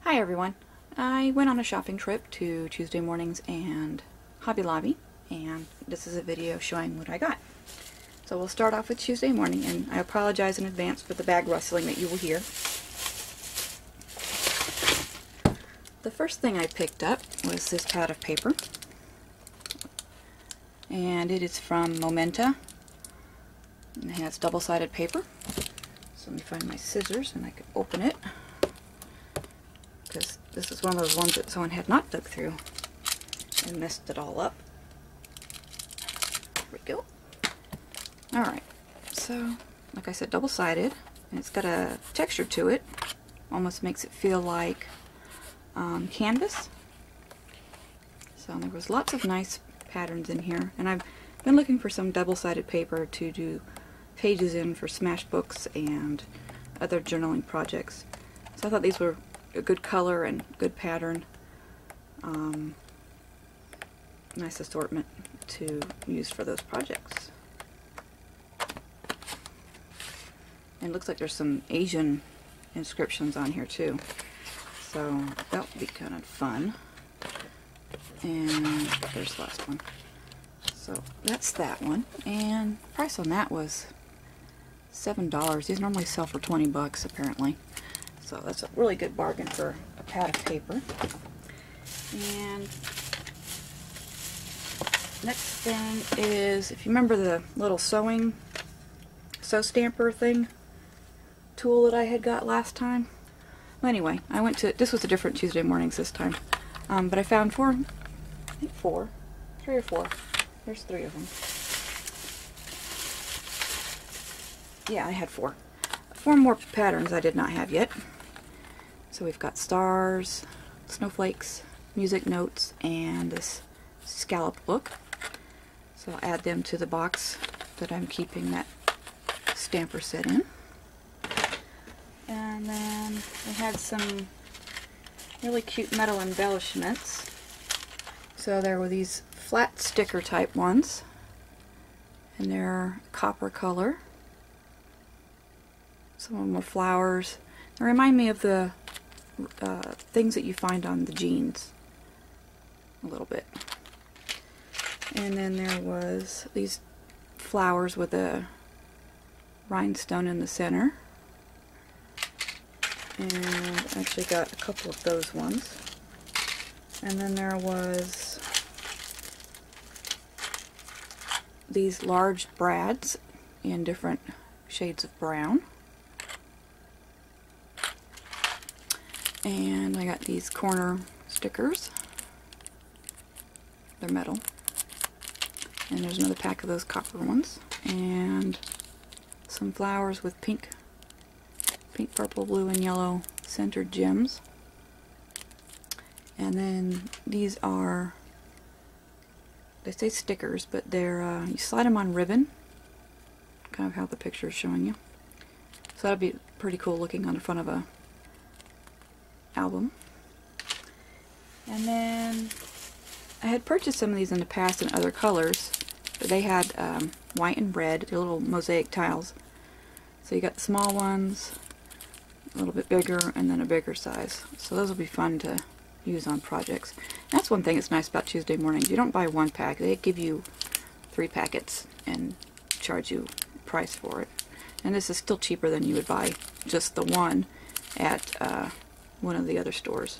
Hi everyone. I went on a shopping trip to Tuesday Mornings and Hobby Lobby, and this is a video showing what I got. So we'll start off with Tuesday Morning, and I apologize in advance for the bag rustling that you will hear. The first thing I picked up was this pad of paper, and it is from Momenta, and it has double-sided paper. So let me find my scissors and I can open it, because this is one of those ones that someone had not dug through and messed it all up. There we go. Alright, so like I said, double-sided, and it's got a texture to it. Almost makes it feel like canvas. So there was lots of nice patterns in here, and I've been looking for some double-sided paper to do pages in for smash books and other journaling projects. So I thought these were a good color and good pattern. Nice assortment to use for those projects. And it looks like there's some Asian inscriptions on here too, so that would be kind of fun. And there's the last one. So that's that one, and the price on that was $7. These normally sell for 20 bucks apparently. So that's a really good bargain for a pad of paper. And next thing is, if you remember the little sew stamper thing tool that I had got last time. Well, anyway, I went to, this was a different Tuesday Mornings this time, but I found three or four. There's three of them. Yeah, I had four more patterns I did not have yet. So we've got stars, snowflakes, music notes, and this scalloped book. So I'll add them to the box that I'm keeping that stamper set in. And then we had some really cute metal embellishments. So there were these flat sticker type ones, and they're copper color. Some of them were flowers. They remind me of the things that you find on the jeans a little bit. And then there was these flowers with a rhinestone in the center. And I actually got a couple of those ones. And then there was these large brads in different shades of brown. And I got these corner stickers. They're metal. And there's another pack of those copper ones. And some flowers with pink, purple, blue, and yellow centered gems. And then these are, they say stickers, but they're, you slide them on ribbon. Kind of how the picture is showing you. So that'd be pretty cool looking on the front of a album. And then I had purchased some of these in the past in other colors, but they had white and red. They're little mosaic tiles. So you got the small ones, a little bit bigger, and then a bigger size. So those will be fun to use on projects. And that's one thing that's nice about Tuesday Mornings. You don't buy one pack. They give you 3 packets and charge you a price for it. And this is still cheaper than you would buy just the one at one of the other stores.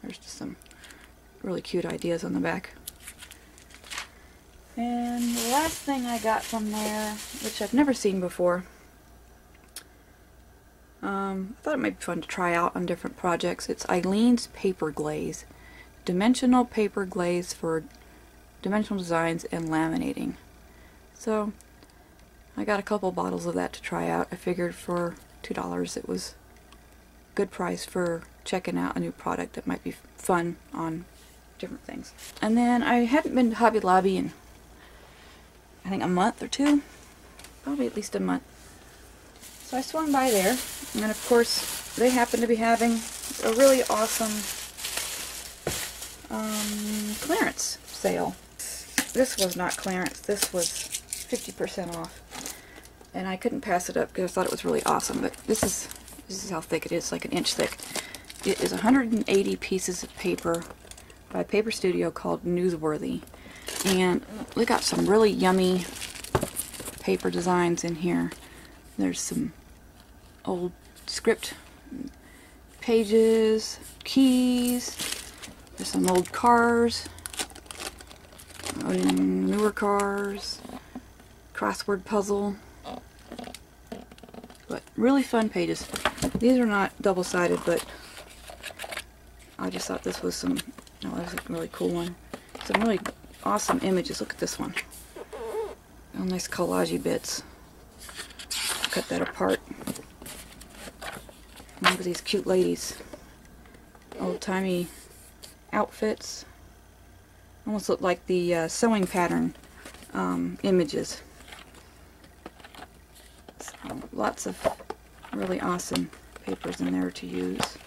There's just some really cute ideas on the back. And the last thing I got from there, which I've never seen before, I thought it might be fun to try out on different projects. It's Eileen's Paper Glaze. Dimensional paper glaze for dimensional designs and laminating. So I got a couple bottles of that to try out. I figured for $2 it was a good price for checking out a new product that might be fun on different things. And then I hadn't been to Hobby Lobby in I think a month or two, probably at least a month. So I swung by there, and of course they happen to be having a really awesome clearance sale. This was not clearance, this was 50% off. And I couldn't pass it up because I thought it was really awesome, but this is This is how thick it is, like an inch thick. It is 180 pieces of paper by a paper studio called Newsworthy. And we got some really yummy paper designs in here. There's some old script pages, keys, there's some old cars, newer cars, crossword puzzle, but really fun pages. These are not double-sided, but I just thought this was some, oh, that's a really cool one. Some really awesome images. Look at this one. Oh, nice collage-y bits. Cut that apart. Look at these cute ladies. Old-timey outfits. Almost look like the sewing pattern images. So, lots of really awesome papers in there to use.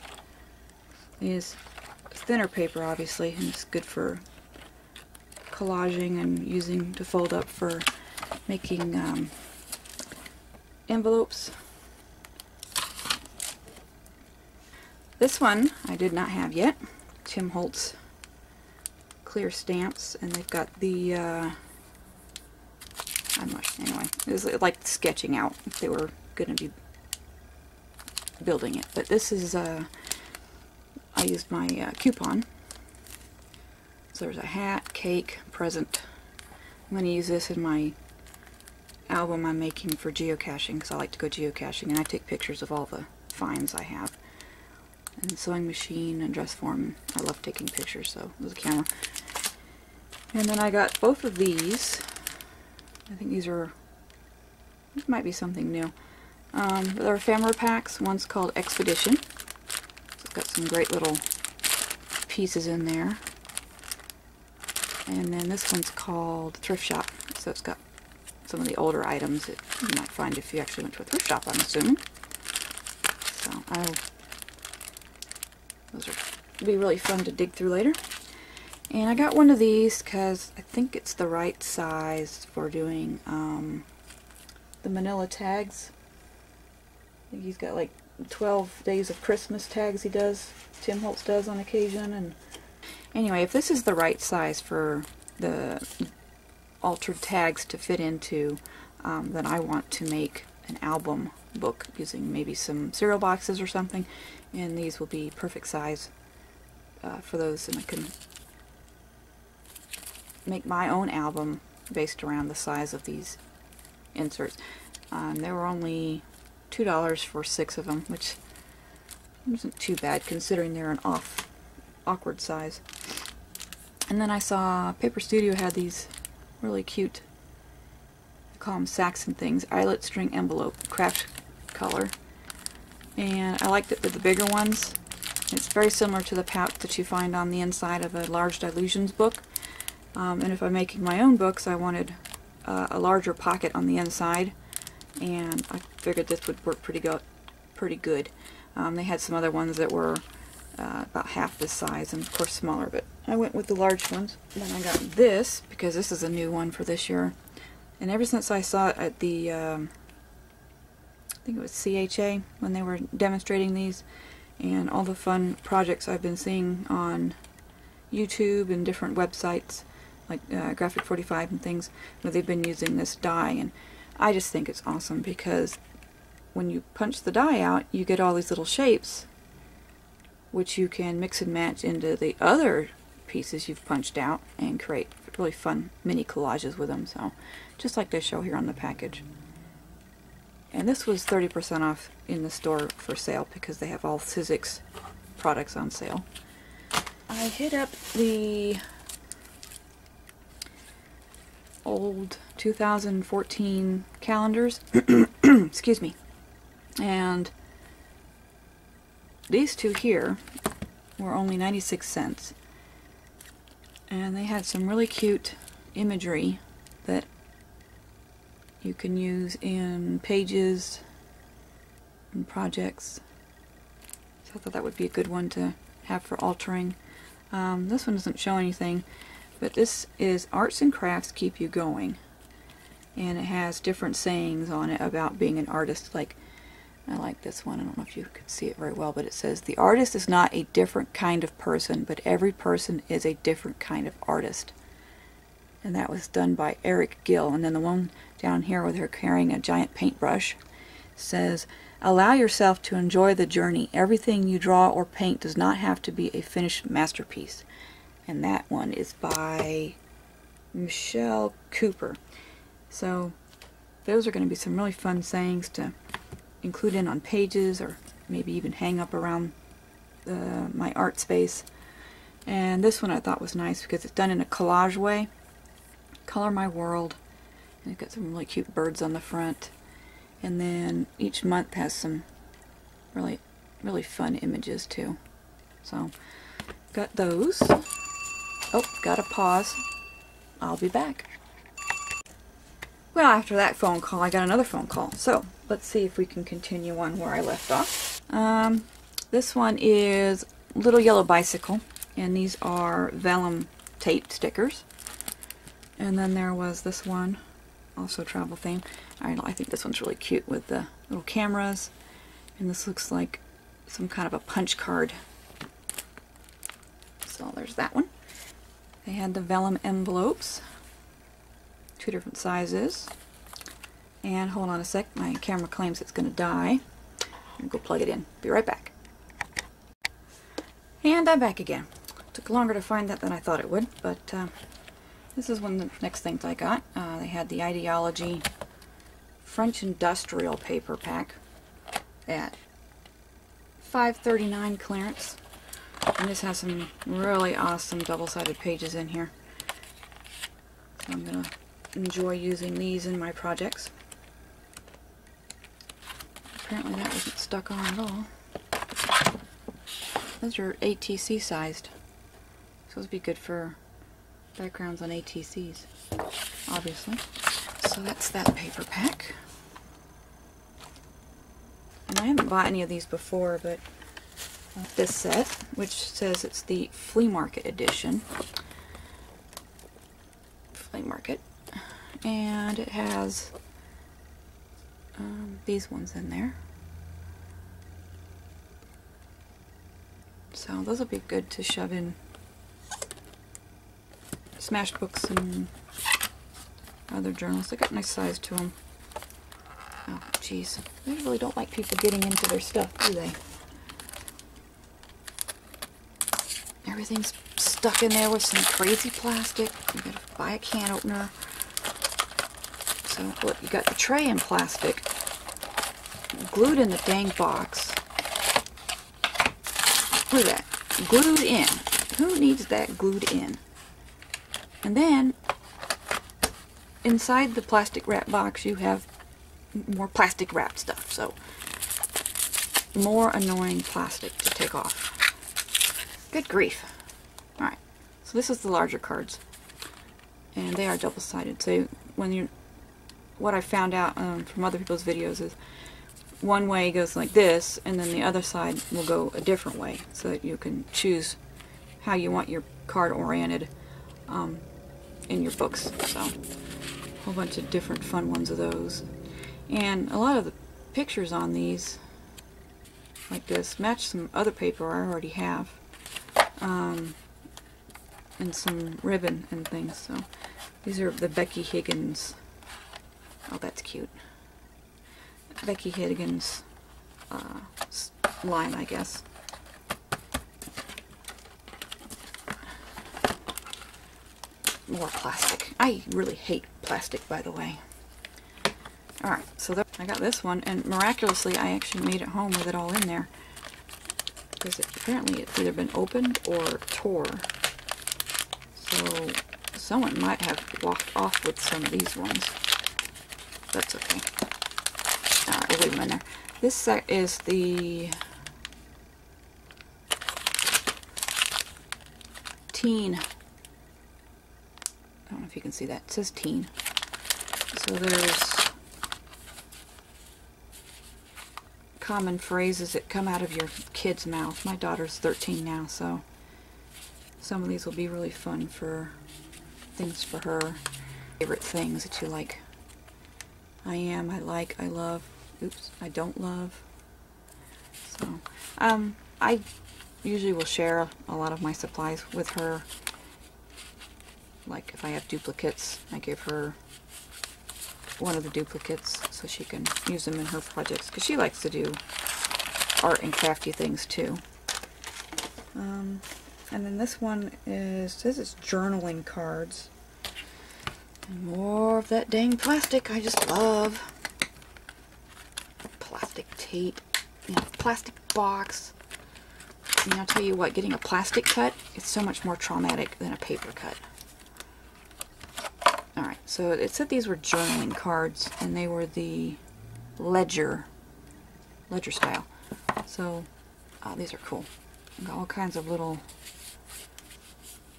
It is thinner paper, obviously, and it's good for collaging and using to fold up for making envelopes. This one I did not have yet. Tim Holtz clear stamps, and they've got the anyway, it was like sketching out if they were going to be building it. But this is I used my coupon. So there's a hat, cake, present. I'm going to use this in my album I'm making for geocaching, because I like to go geocaching and I take pictures of all the finds I have. And sewing machine and dress form. I love taking pictures, so there's a camera. And then I got both of these. I think these might be something new. They're ephemera packs. One's called Expedition. So it's got some great little pieces in there. And then this one's called Thrift Shop. So it's got some of the older items that you might find if you actually went to a thrift shop, I'm assuming. So those will be really fun to dig through later. And I got one of these because I think it's the right size for doing the manila tags. I think he's got like 12 days of Christmas tags he does, Tim Holtz does on occasion. And anyway, if this is the right size for the altered tags to fit into, then I want to make an album book using maybe some cereal boxes or something, and these will be perfect size for those, and I can make my own album based around the size of these inserts. They were only $2 for 6 of them, which isn't too bad considering they're an awkward size. And then I saw Paper Studio had these really cute, I call them Saxon things, eyelet string envelope, craft color. And I liked it with the bigger ones. It's very similar to the pouch that you find on the inside of a large Dilutions book. And if I'm making my own books, I wanted a larger pocket on the inside, and I figured this would work pretty good. They had some other ones that were about half this size, and of course smaller, but I went with the large ones. Then I got this because this is a new one for this year, and ever since I saw it at the I think it was CHA when they were demonstrating these, and all the fun projects I've been seeing on YouTube and different websites like Graphic 45 and things, where they've been using this die, and I just think it's awesome because when you punch the die out, you get all these little shapes which you can mix and match into the other pieces you've punched out and create really fun mini collages with them. So just like they show here on the package. And this was 30% off in the store for sale because they have all Sizzix products on sale. I hit up the old 2014 calendars, excuse me, and these two here were only 96 cents, and they had some really cute imagery that you can use in pages and projects. So I thought that would be a good one to have for altering. This one doesn't show anything, but this is Arts and Crafts Keep You Going, and it has different sayings on it about being an artist, like I like this one. I don't know if you can see it very well, but it says, "The artist is not a different kind of person, but every person is a different kind of artist." And that was done by Eric Gill. And then the one down here with her carrying a giant paintbrush says, "Allow yourself to enjoy the journey. Everything you draw or paint does not have to be a finished masterpiece." And that one is by Michelle Cooper. So those are going to be some really fun sayings to include in on pages, or maybe even hang up around my art space. And this one I thought was nice because it's done in a collage way. Color My World. And it's got some really cute birds on the front. And then each month has some really, really fun images too. So, got those. Oh, gotta pause. I'll be back. Well, after that phone call, I got another phone call. So, let's see if we can continue on where I left off. This one is Little Yellow Bicycle, and these are vellum tape stickers. And then there was this one, also travel theme. I think this one's really cute with the little cameras, and this looks like some kind of a punch card. So there's that one. They had the vellum envelopes, 2 different sizes. And hold on a sec, my camera claims it's going to die. I'm going to go plug it in. Be right back. And I'm back again. Took longer to find that than I thought it would, but this is one of the next things I got. They had the Ideology French Industrial paper pack at $5.39 clearance. And this has some really awesome double-sided pages in here. So I'm going to enjoy using these in my projects. Apparently that wasn't stuck on at all. Those are ATC sized. So those would be good for backgrounds on ATCs, obviously. So that's that paper pack. And I haven't bought any of these before, but this set, which says it's the Flea Market edition. Flea Market. And it has these ones in there. So those will be good to shove in smash books and other journals. They got nice size to them. Oh, jeez. They really don't like people getting into their stuff, do they? Everything's stuck in there with some crazy plastic. You gotta buy a can opener. So, look, you got the tray in plastic, glued in the dang box. Look at that. Glued in. Who needs that glued in? And then, inside the plastic wrap box, you have more plastic wrapped stuff. So, more annoying plastic to take off. Good grief. Alright, so this is the larger cards. And they are double-sided. So, what I found out from other people's videos is one way goes like this, and then the other side will go a different way, so that you can choose how you want your card oriented in your books. So a whole bunch of different fun ones of those. And a lot of the pictures on these, like this, match some other paper I already have, and some ribbon and things. So these are the Becky Higgins. Oh, that's cute. Becky Higgins line, I guess. More plastic. I really hate plastic, by the way. Alright, so I got this one, and miraculously I actually made it home with it all in there. Because apparently it's either been opened or tore. So someone might have walked off with some of these ones. That's okay. Alright, we'll leave them in there. This set is the Teen. I don't know if you can see that. It says Teen. So there's common phrases that come out of your kid's mouth. My daughter's 13 now, so some of these will be really fun for things for her. Favorite things that you like. I am, I like, I love, oops, I don't love, So, I usually will share a lot of my supplies with her. Like if I have duplicates, I give her one of the duplicates so she can use them in her projects, because she likes to do art and crafty things too. And then this one says it's journaling cards. And more of that dang plastic. I just love plastic tape, plastic box. And I'll tell you what, getting a plastic cut, it's so much more traumatic than a paper cut. Alright, so it said these were journaling cards, and they were the ledger style. So, these are cool. Got all kinds of little,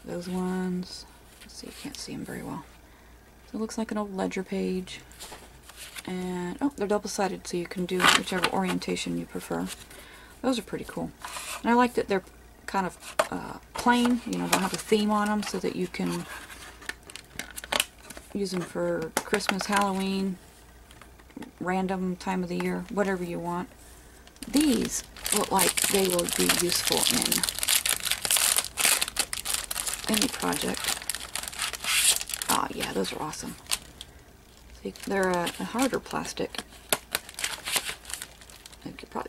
those ones, let's see, you can't see them very well. So it looks like an old ledger page. And, oh, they're double-sided, so you can do whichever orientation you prefer. Those are pretty cool. And I like that they're kind of plain, you know, don't have a theme on them, so that you can use them for Christmas, Halloween, random time of the year, whatever you want. These look like they will be useful in any project. Oh yeah, those are awesome. See, they're a harder plastic.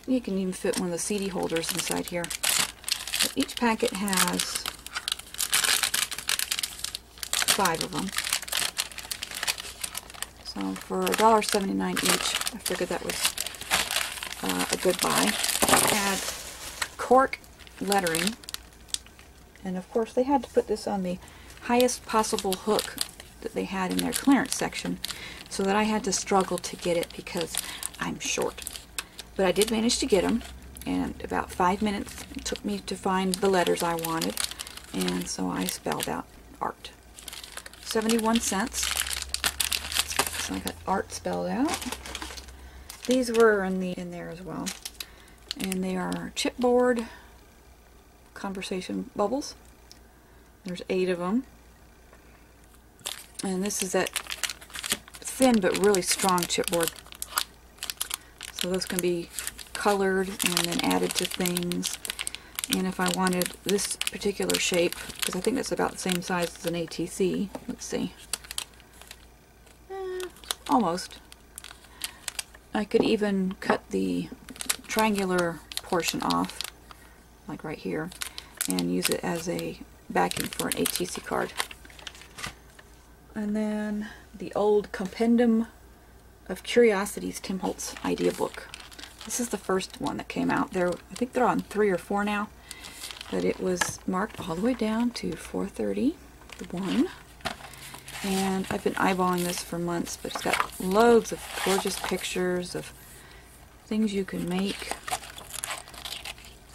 You can even fit one of the CD holders inside here. But each packet has 5 of them. So for $1.79 each, I figured that was a good buy. It had cork lettering, and of course they had to put this on the highest possible hook that they had in their clearance section, so that I had to struggle to get it because I'm short. But I did manage to get them, and about 5 minutes it took me to find the letters I wanted, and so I spelled out art. 71 cents. So I got art spelled out. These were in there as well, and they are chipboard conversation bubbles. There's 8 of them, and this is that thin but really strong chipboard. So those can be colored and then added to things. And if I wanted this particular shape, because I think that's about the same size as an ATC. Let's see. Almost. I could even cut the triangular portion off, like right here, and use it as a backing for an ATC card. And then the old Compendium of Curiosities Tim Holtz idea book. This is the first one that came out. I think they're on 3 or 4 now, but it was marked all the way down to 431. And I've been eyeballing this for months, but it's got loads of gorgeous pictures of things you can make.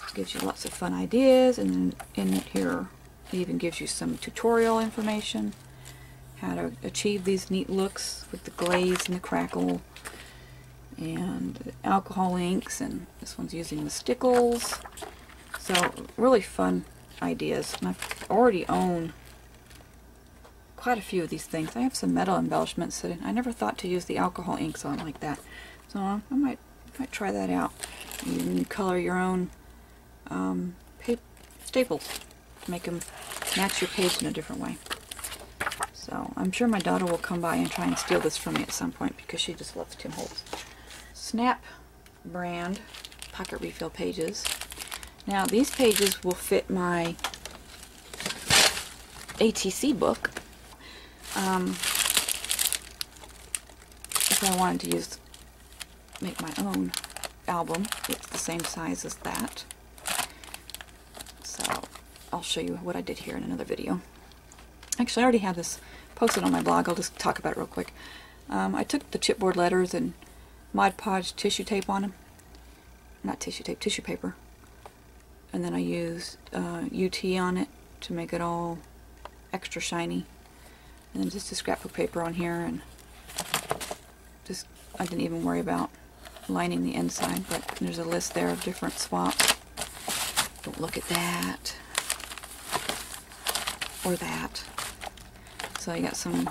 It gives you lots of fun ideas, and in here it even gives you some tutorial information, how to achieve these neat looks with the glaze and the crackle, and alcohol inks, and this one's using the stickles. So really fun ideas, and I've already owned quite a few of these things. I have some metal embellishments that I never thought to use the alcohol inks on like that, so I might try that out. You can color your own staples, make them match your page in a different way. So I'm sure my daughter will come by and try and steal this from me at some point, because she just loves Tim Holtz. Snap brand pocket refill pages. Now these pages will fit my ATC book. If I wanted to make my own album, it's the same size as that. So I'll show you what I did here in another video. Actually, I already have this posted on my blog. I'll just talk about it real quick. I took the chipboard letters and Mod Podge tissue tape on them. Not tissue tape, tissue paper. And then I used UT on it to make it all extra shiny. And then just a scrapbook paper on here, and I didn't even worry about lining the inside, but there's a list there of different swaps. Don't look at that. Or that. So you got some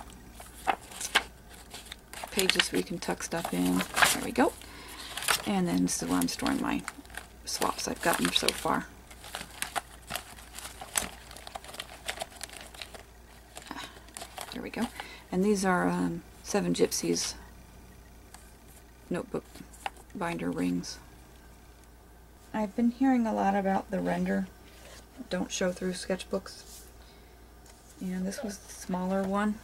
pages where you can tuck stuff in. There we go. And then this is where I'm storing my swaps I've gotten so far. There we go. And these are 7 Gypsies notebook binder rings. I've been hearing a lot about the render don't show through sketchbooks, and this was the smaller one,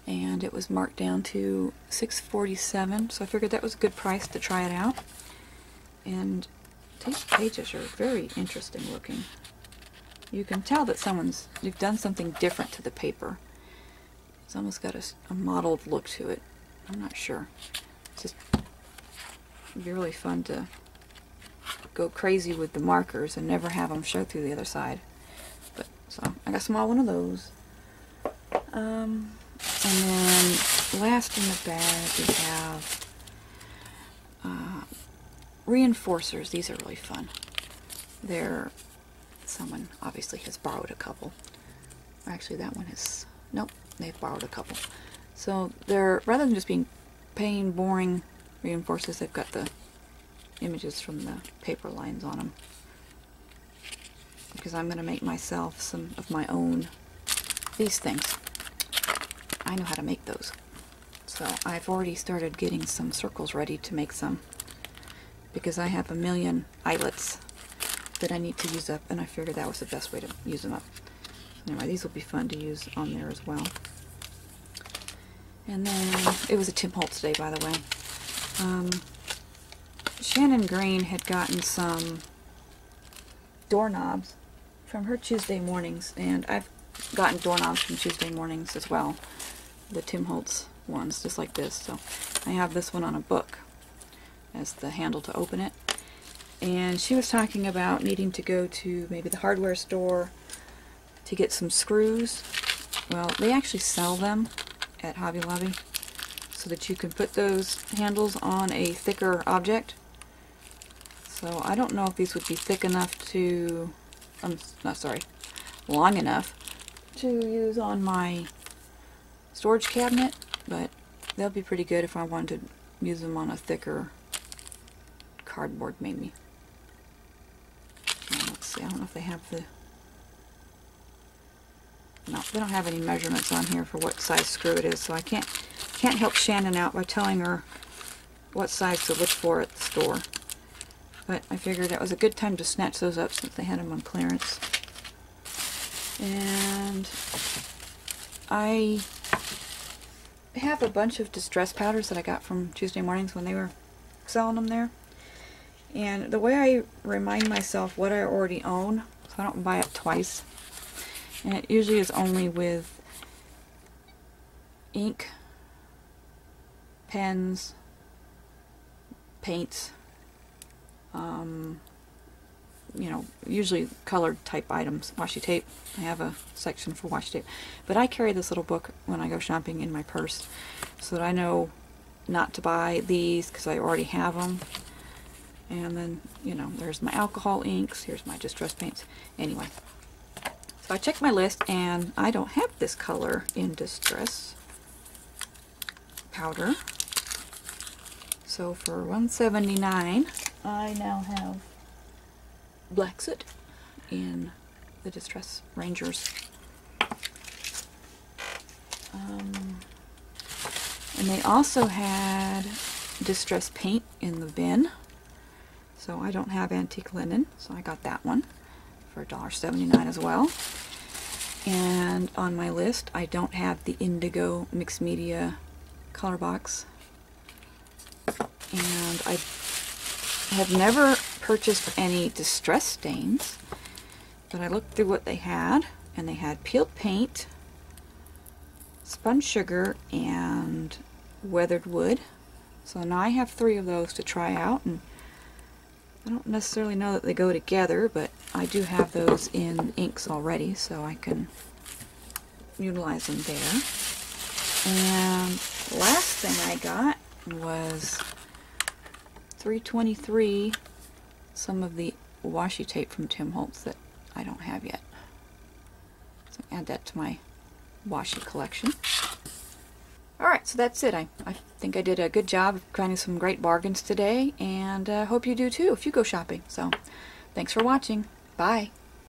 and it was marked down to $6.47, so I figured that was a good price to try it out. And these pages are very interesting looking. You can tell that they've done something different to the paper. It's almost got a mottled look to it. I'm not sure. It's just, it'd be really fun to go crazy with the markers and never have them show through the other side. But so I got some more one of those. And then last in the bag we have reinforcers. These are really fun. Someone obviously has borrowed a couple. Actually, that one is, nope, they've borrowed a couple. So they're, rather than just being plain boring reinforcers, they've got the images from the paper lines on them. Because I'm going to make myself some of my own, these things. I know how to make those. So I've already started getting some circles ready to make some, because I have a million eyelets that I need to use up, and I figured that was the best way to use them up. Anyway, these will be fun to use on there as well. And then, it was a Tim Holtz day, by the way. Shannon Green had gotten some doorknobs from her Tuesday mornings, and I've gotten doorknobs from Tuesday mornings as well. The Tim Holtz ones, just like this. So I have this one on a book as the handle to open it. And she was talking about needing to go to maybe the hardware store to get some screws. Well, they actually sell them at Hobby Lobby so that you can put those handles on a thicker object. So I don't know if these would be thick enough to, long enough to use on my storage cabinet, but they'll be pretty good if I wanted to use them on a thicker cardboard maybe. Let's see, I don't know if they have the, no, they don't have any measurements on here for what size screw it is, so I can't help Shannon out by telling her what size to look for at the store. But I figured that was a good time to snatch those up since they had them on clearance. And I have a bunch of distress powders that I got from Tuesday mornings when they were selling them there. And the way I remind myself what I already own, so I don't buy it twice, and it usually is only with ink, pens, paints, you know, usually colored type items, washi tape. I have a section for washi tape. But I carry this little book when I go shopping in my purse so that I know not to buy these because I already have them. And then, you know, there's my alcohol inks, here's my distress paints. Anyway, so I checked my list and I don't have this color in distress powder. So for $1.79, I now have Black Soot in the Distress Rangers. And they also had Distress Paint in the bin. So I don't have antique linen, so I got that one for $1.79 as well. And on my list, I don't have the Indigo Mixed Media color box. And I have never purchased any distress stains, but I looked through what they had, and they had peeled paint, spun sugar, and weathered wood. So now I have 3 of those to try out, and I don't necessarily know that they go together, but I do have those in inks already, so I can utilize them there. And last thing I got was 323, some of the washi tape from Tim Holtz that I don't have yet. So add that to my washi collection. Alright, so that's it. I think I did a good job of finding some great bargains today, and hope you do too if you go shopping. So thanks for watching. Bye.